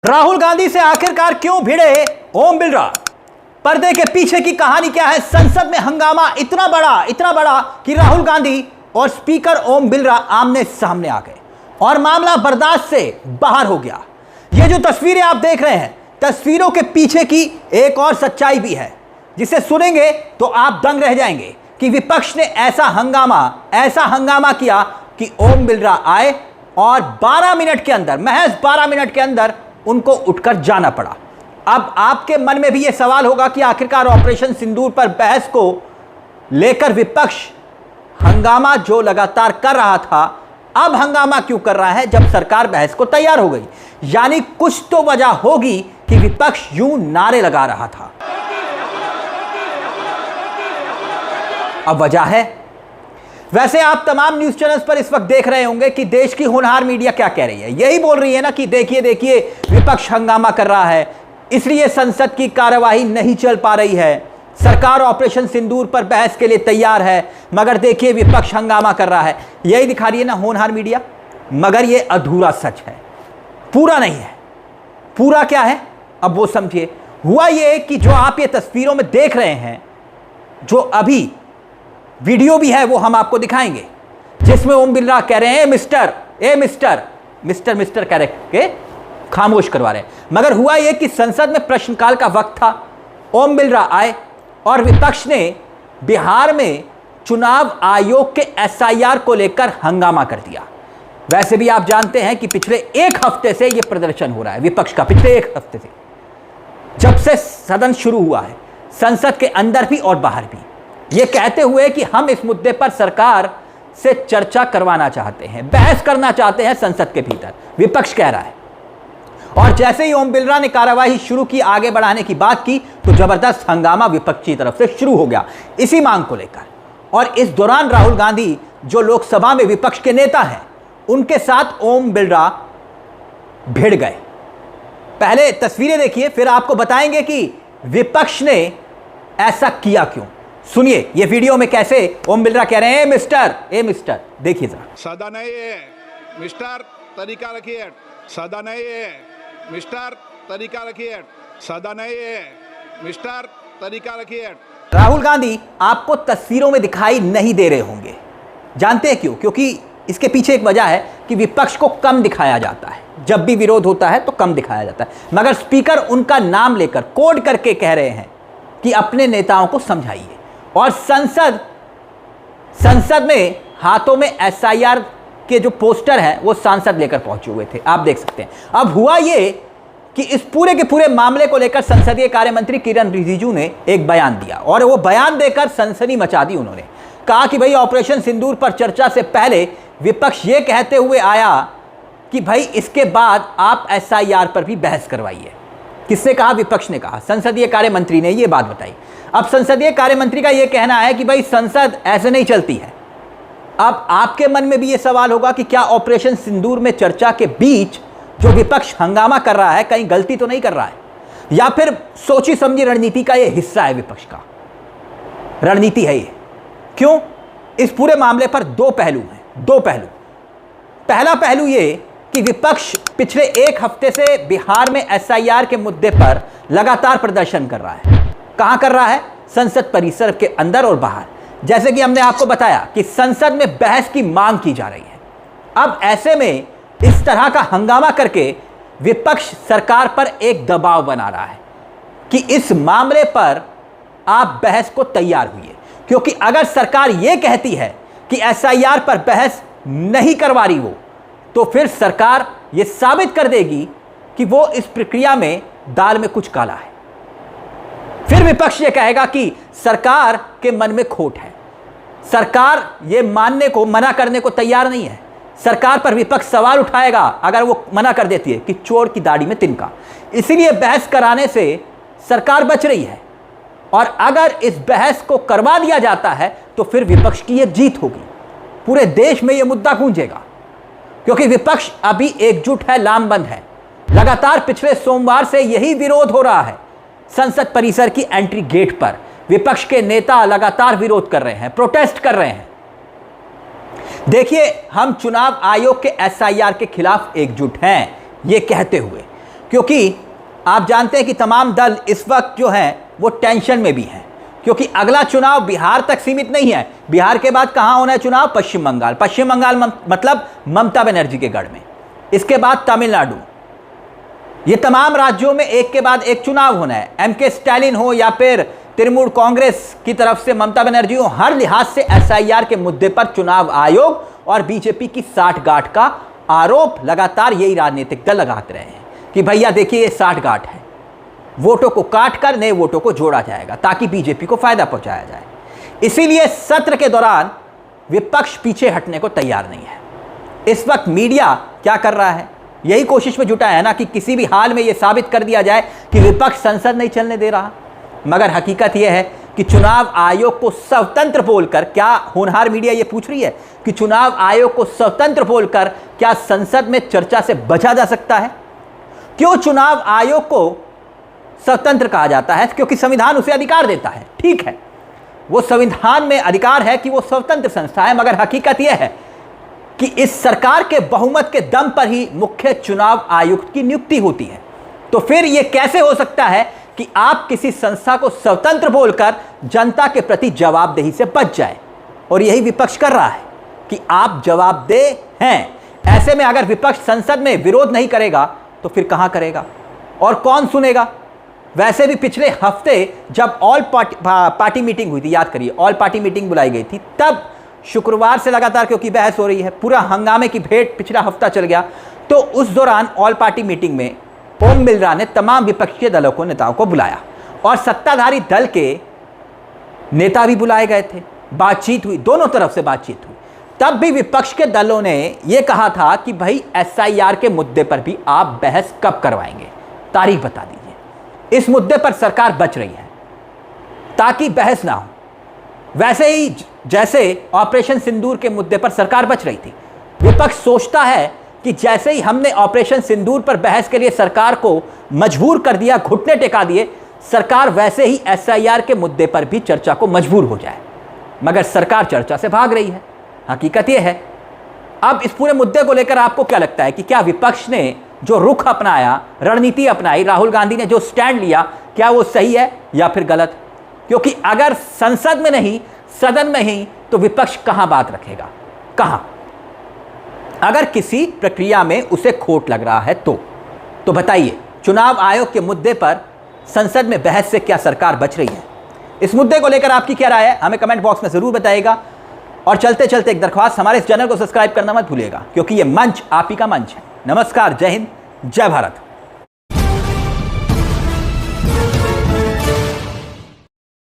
राहुल गांधी से आखिरकार क्यों भिड़े ओम बिरला? पर्दे के पीछे की कहानी क्या है? संसद में हंगामा इतना बड़ा कि राहुल गांधी और स्पीकर ओम बिरला आमने सामने आ गए और मामला बर्दाश्त से बाहर हो गया। ये जो तस्वीरें आप देख रहे हैं, तस्वीरों के पीछे की एक और सच्चाई भी है जिसे सुनेंगे तो आप दंग रह जाएंगे कि विपक्ष ने ऐसा हंगामा किया कि ओम बिरला आए और 12 मिनट के अंदर, महज 12 मिनट के अंदर उनको उठकर जाना पड़ा। अब आपके मन में भी यह सवाल होगा कि आखिरकार ऑपरेशन सिंदूर पर बहस को लेकर विपक्ष हंगामा जो लगातार कर रहा था, अब हंगामा क्यों कर रहा है जब सरकार बहस को तैयार हो गई? यानी कुछ तो वजह होगी कि विपक्ष यूं नारे लगा रहा था। अब वजह है, वैसे आप तमाम न्यूज चैनल्स पर इस वक्त देख रहे होंगे कि देश की होनहार मीडिया क्या कह रही है। यही बोल रही है ना कि देखिए विपक्ष हंगामा कर रहा है, इसलिए संसद की कार्यवाही नहीं चल पा रही है। सरकार ऑपरेशन सिंदूर पर बहस के लिए तैयार है, मगर देखिए विपक्ष हंगामा कर रहा है। यही दिखा रही है ना होनहार मीडिया। मगर यह अधूरा सच है, पूरा नहीं है। पूरा क्या है अब वो समझिए। हुआ ये कि जो आप ये तस्वीरों में देख रहे हैं, जो अभी वीडियो भी है वो हम आपको दिखाएंगे, जिसमें ओम बिरला कह रहे हैं मिस्टर कह के खामोश करवा रहे हैं। मगर हुआ यह कि संसद में प्रश्नकाल का वक्त था, ओम बिरला आए और विपक्ष ने बिहार में चुनाव आयोग के एसआईआर को लेकर हंगामा कर दिया। वैसे भी आप जानते हैं कि पिछले एक हफ्ते से यह प्रदर्शन हो रहा है विपक्ष का, पिछले एक हफ्ते से जब से सदन शुरू हुआ है, संसद के अंदर भी और बाहर भी, ये कहते हुए कि हम इस मुद्दे पर सरकार से चर्चा करवाना चाहते हैं, बहस करना चाहते हैं संसद के भीतर, विपक्ष कह रहा है। और जैसे ही ओम बिरला ने कार्यवाही शुरू की, आगे बढ़ाने की बात की, तो जबरदस्त हंगामा विपक्ष की तरफ से शुरू हो गया इसी मांग को लेकर। और इस दौरान राहुल गांधी जो लोकसभा में विपक्ष के नेता हैं, उनके साथ ओम बिरला भिड़ गए। पहले तस्वीरें देखिए, फिर आपको बताएंगे कि विपक्ष ने ऐसा किया क्यों। सुनिए ये वीडियो में कैसे ओम बिरला कह रहे हैं मिस्टर देखिए जरा। सदा नहीं है मिस्टर, तरीका रखिए। सदा नहीं है मिस्टर, तरीका रखिए। सदा नहीं है मिस्टर, तरीका रखिए। राहुल गांधी आपको तस्वीरों में दिखाई नहीं दे रहे होंगे, जानते हैं क्यों? क्योंकि इसके पीछे एक वजह है कि विपक्ष को कम दिखाया जाता है। जब भी विरोध होता है तो कम दिखाया जाता है, मगर स्पीकर उनका नाम लेकर कोड करके कह रहे हैं कि अपने नेताओं को समझाइए। और संसद में हाथों में एसआईआर के जो पोस्टर हैं वो सांसद लेकर पहुंचे हुए थे, आप देख सकते हैं। अब हुआ ये कि इस पूरे के पूरे मामले को लेकर संसदीय कार्य मंत्री किरण रिजिजू ने एक बयान दिया और वो बयान देकर सनसनी मचा दी। उन्होंने कहा कि भाई ऑपरेशन सिंदूर पर चर्चा से पहले विपक्ष ये कहते हुए आया कि भाई इसके बाद आप एसआईआर पर भी बहस करवाइए। किसने कहा? विपक्ष ने कहा, संसदीय कार्य मंत्री ने ये बात बताई। अब संसदीय कार्य मंत्री का यह कहना है कि भाई संसद ऐसे नहीं चलती है। अब आपके मन में भी यह सवाल होगा कि क्या ऑपरेशन सिंदूर में चर्चा के बीच जो विपक्ष हंगामा कर रहा है कहीं गलती तो नहीं कर रहा है, या फिर सोची समझी रणनीति का यह हिस्सा है? विपक्ष का रणनीति है ये। क्यों? इस पूरे मामले पर दो पहलू हैं, दो पहलू। पहला पहलू ये कि विपक्ष पिछले एक हफ्ते से बिहार में एसआईआर के मुद्दे पर लगातार प्रदर्शन कर रहा है। कहां कर रहा है? संसद परिसर के अंदर और बाहर। जैसे कि हमने आपको बताया कि संसद में बहस की मांग की जा रही है। अब ऐसे में इस तरह का हंगामा करके विपक्ष सरकार पर एक दबाव बना रहा है कि इस मामले पर आप बहस को तैयार हुइए, क्योंकि अगर सरकार यह कहती है कि एसआईआर पर बहस नहीं करवा रही वो, तो फिर सरकार यह साबित कर देगी कि वो इस प्रक्रिया में दाल में कुछ काला है। फिर विपक्ष यह कहेगा कि सरकार के मन में खोट है, सरकार यह मानने को, मना करने को तैयार नहीं है। सरकार पर विपक्ष सवाल उठाएगा अगर वो मना कर देती है कि चोर की दाढ़ी में तिनका। इसीलिए बहस कराने से सरकार बच रही है, और अगर इस बहस को करवा दिया जाता है तो फिर विपक्ष की यह जीत होगी। पूरे देश में यह मुद्दा गूंजेगा, क्योंकि विपक्ष अभी एकजुट है, लामबंद है। लगातार पिछले सोमवार से यही विरोध हो रहा है। संसद परिसर की एंट्री गेट पर विपक्ष के नेता लगातार विरोध कर रहे हैं, प्रोटेस्ट कर रहे हैं। देखिए, हम चुनाव आयोग के एसआईआर के खिलाफ एकजुट हैं, ये कहते हुए, क्योंकि आप जानते हैं कि तमाम दल इस वक्त जो हैं वो टेंशन में भी हैं, क्योंकि अगला चुनाव बिहार तक सीमित नहीं है। बिहार के बाद कहां होना है चुनाव? पश्चिम बंगाल। पश्चिम बंगाल मतलब ममता बनर्जी के गढ़ में। इसके बाद तमिलनाडु। ये तमाम राज्यों में एक के बाद एक चुनाव होना है। एमके स्टालिन हो या फिर तृणमूल कांग्रेस की तरफ से ममता बनर्जी हो, हर लिहाज से एसआईआर के मुद्दे पर चुनाव आयोग और बीजेपी की साठगांठ का आरोप लगातार यही राजनीतिक दल लगाते रहे हैं कि भैया देखिए ये साठगांठ है, वोटों को काट कर नए वोटों को जोड़ा जाएगा ताकि बीजेपी को फायदा पहुंचाया जाए। इसीलिए सत्र के दौरान विपक्ष पीछे हटने को तैयार नहीं है। इस वक्त मीडिया क्या कर रहा है? यही कोशिश में जुटा है ना कि किसी भी हाल में यह साबित कर दिया जाए कि विपक्ष संसद नहीं चलने दे रहा। मगर हकीकत यह है कि चुनाव आयोग को स्वतंत्र बोलकर, क्या होनहार मीडिया यह पूछ रही है कि चुनाव आयोग को स्वतंत्र बोलकर क्या संसद में चर्चा से बचा जा सकता है? क्यों चुनाव आयोग को स्वतंत्र कहा जाता है? क्योंकि संविधान उसे अधिकार देता है। ठीक है, वो संविधान में अधिकार है कि वो स्वतंत्र संस्था है, मगर हकीकत यह है कि इस सरकार के बहुमत के दम पर ही मुख्य चुनाव आयुक्त की नियुक्ति होती है। तो फिर यह कैसे हो सकता है कि आप किसी संस्था को स्वतंत्र बोलकर जनता के प्रति जवाबदेही से बच जाए? और यही विपक्ष कर रहा है कि आप जवाबदेह हैं। ऐसे में अगर विपक्ष संसद में विरोध नहीं करेगा तो फिर कहां करेगा और कौन सुनेगा? वैसे भी पिछले हफ्ते जब ऑल पार्टी मीटिंग हुई थी, याद करिए ऑल पार्टी मीटिंग बुलाई गई थी, तब शुक्रवार से लगातार क्योंकि बहस हो रही है, पूरा हंगामे की भेंट पिछला हफ्ता चल गया, तो उस दौरान ऑल पार्टी मीटिंग में ओम बिरला ने तमाम विपक्षी दलों को, नेताओं को बुलाया और सत्ताधारी दल के नेता भी बुलाए गए थे। बातचीत हुई, दोनों तरफ से बातचीत हुई। तब भी विपक्ष के दलों ने यह कहा था कि भाई एसआईआर के मुद्दे पर भी आप बहस कब करवाएंगे, तारीख बता दीजिए। इस मुद्दे पर सरकार बच रही है ताकि बहस ना हो। वैसे ही जैसे ऑपरेशन सिंदूर के मुद्दे पर सरकार बच रही थी, विपक्ष सोचता है कि जैसे ही हमने ऑपरेशन सिंदूर पर बहस के लिए सरकार को मजबूर कर दिया, घुटने टेका दिए, सरकार वैसे ही एसआईआर के मुद्दे पर भी चर्चा को मजबूर हो जाए। मगर सरकार चर्चा से भाग रही है। हकीकत यह है। अब इस पूरे मुद्दे को लेकर आपको क्या लगता है कि क्या विपक्ष ने जो रुख अपनाया, रणनीति अपनाई, राहुल गांधी ने जो स्टैंड लिया, क्या वो सही है या फिर गलत? क्योंकि अगर संसद में नहीं, सदन में ही, तो विपक्ष कहां बात रखेगा? कहां? अगर किसी प्रक्रिया में उसे खोट लग रहा है तो बताइए, चुनाव आयोग के मुद्दे पर संसद में बहस से क्या सरकार बच रही है? इस मुद्दे को लेकर आपकी क्या राय है, हमें कमेंट बॉक्स में जरूर बताइएगा। और चलते चलते एक दरख्वास्त, हमारे इस चैनल को सब्सक्राइब करना मत भूलिएगा, क्योंकि यह मंच आप ही का मंच है। नमस्कार, जय हिंद, जय भारत।